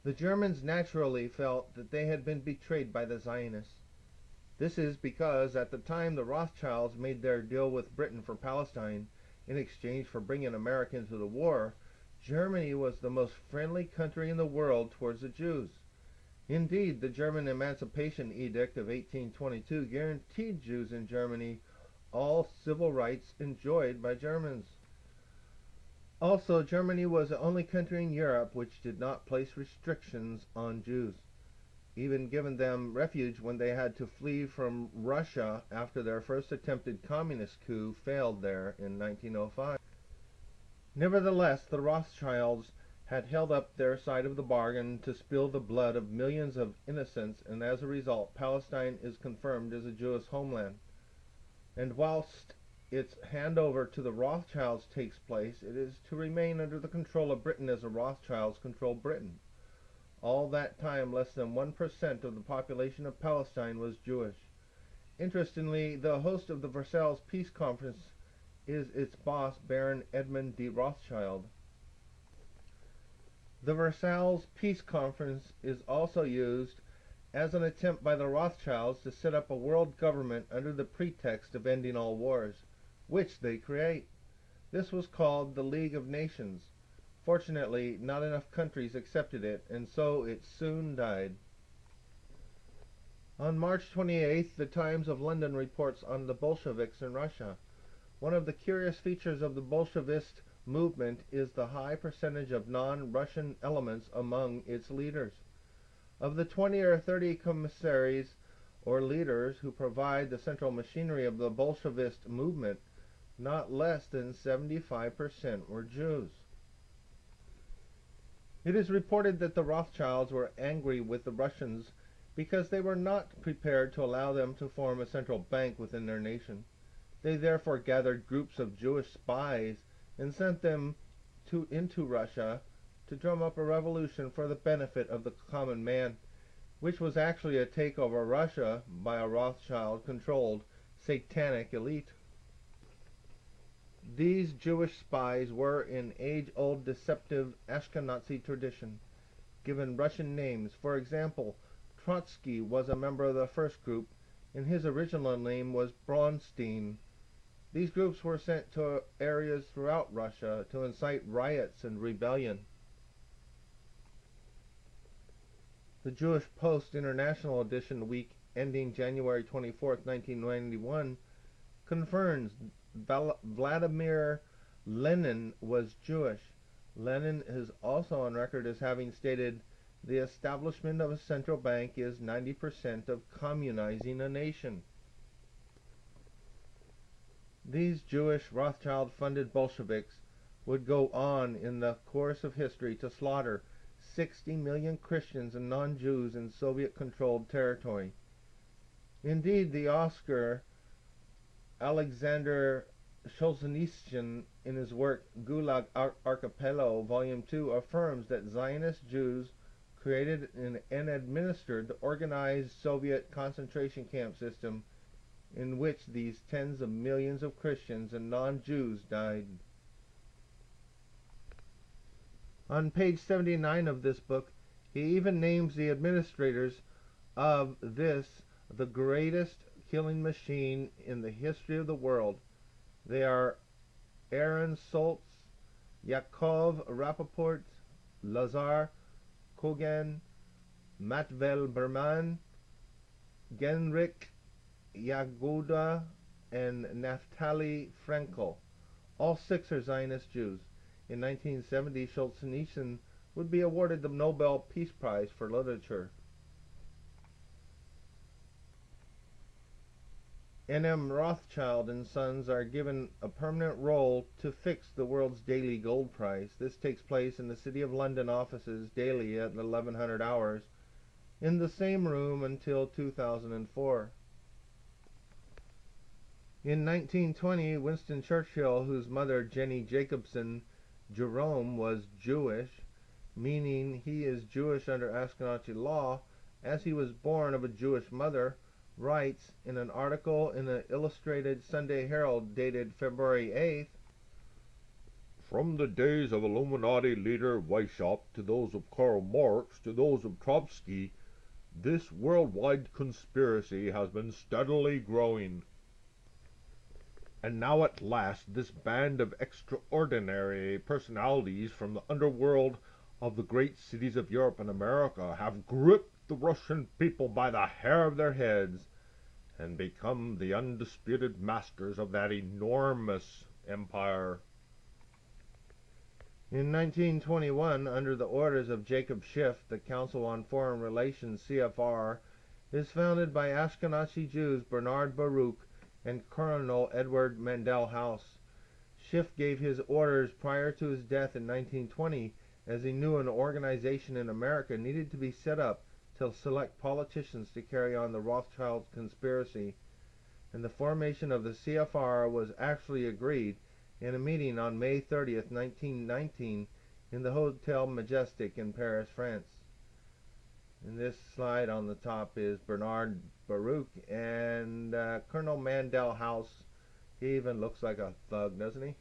The Germans naturally felt that they had been betrayed by the Zionists. This is because at the time the Rothschilds made their deal with Britain for Palestine in exchange for bringing America into the war, Germany was the most friendly country in the world towards the Jews. Indeed, the German Emancipation Edict of 1822 guaranteed Jews in Germany all civil rights enjoyed by Germans. Also, Germany was the only country in Europe which did not place restrictions on Jews, even giving them refuge when they had to flee from Russia after their first attempted communist coup failed there in 1905. Nevertheless, the Rothschilds had held up their side of the bargain to spill the blood of millions of innocents, and as a result, Palestine is confirmed as a Jewish homeland. And whilst its handover to the Rothschilds takes place, it is to remain under the control of Britain as the Rothschilds control Britain. All that time, less than 1% of the population of Palestine was Jewish. Interestingly, the host of the Versailles Peace Conference is its boss, Baron Edmund de Rothschild. The Versailles Peace Conference is also used as an attempt by the Rothschilds to set up a world government under the pretext of ending all wars, which they create. This was called the League of Nations. Fortunately, not enough countries accepted it, and so it soon died. On March 28th, the Times of London reports on the Bolsheviks in Russia. One of the curious features of the Bolshevist movement is the high percentage of non-Russian elements among its leaders. Of the 20 or 30 commissaries or leaders who provide the central machinery of the Bolshevist movement, not less than 75% were Jews. It is reported that the Rothschilds were angry with the Russians because they were not prepared to allow them to form a central bank within their nation. They therefore gathered groups of Jewish spies and sent them into Russia to drum up a revolution for the benefit of the common man, which was actually a takeover of Russia by a Rothschild-controlled satanic elite. These Jewish spies were in age-old deceptive Ashkenazi tradition, given Russian names. For example, Trotsky was a member of the first group, and his original name was Bronstein. These groups were sent to areas throughout Russia to incite riots and rebellion. The Jewish Post International Edition week ending January 24, 1991 confirms Vladimir Lenin was Jewish. Lenin is also on record as having stated, "The establishment of a central bank is 90% of communizing a nation." These Jewish Rothschild-funded Bolsheviks would go on in the course of history to slaughter 60 million Christians and non-Jews in Soviet-controlled territory. Indeed, the Oscar Alexander Solzhenitsyn, in his work Gulag Archipelago, Volume 2, affirms that Zionist Jews created and administered the organized Soviet concentration camp system in which these tens of millions of Christians and non-Jews died. On page 79 of this book, he even names the administrators of this, the greatest killing machine in the history of the world. They are Aaron Soltz, Yakov Rappaport, Lazar Kogan, Matvel Berman, Genrikh Yagoda, and Naftali Frankel. All 6 are Zionist Jews. In 1970, Solzhenitsyn would be awarded the Nobel Peace Prize for Literature. N.M. Rothschild and Sons are given a permanent role to fix the world's daily gold price. This takes place in the City of London offices daily at 1100 hours in the same room until 2004. In 1920, Winston Churchill, whose mother, Jenny Jacobson Jerome, was Jewish, meaning he is Jewish under Ashkenazi law, as he was born of a Jewish mother, writes in an article in the Illustrated Sunday Herald dated February 8th, From the days of Illuminati leader Weishaupt to those of Karl Marx to those of Trotsky, this worldwide conspiracy has been steadily growing. And now at last this band of extraordinary personalities from the underworld of the great cities of Europe and America have gripped the Russian people by the hair of their heads and become the undisputed masters of that enormous empire. In 1921, under the orders of Jacob Schiff, the Council on Foreign Relations (CFR) is founded by Ashkenazi Jews Bernard Baruch and Colonel Edward Mandel House. Schiff gave his orders prior to his death in 1920, as he knew an organization in America needed to be set up to select politicians to carry on the Rothschilds conspiracy, and the formation of the CFR was actually agreed in a meeting on May 30th, 1919 in the Hotel Majestic in Paris, France. And this slide on the top is Bernard Baruch and Colonel Mandel House. He even looks like a thug, doesn't he?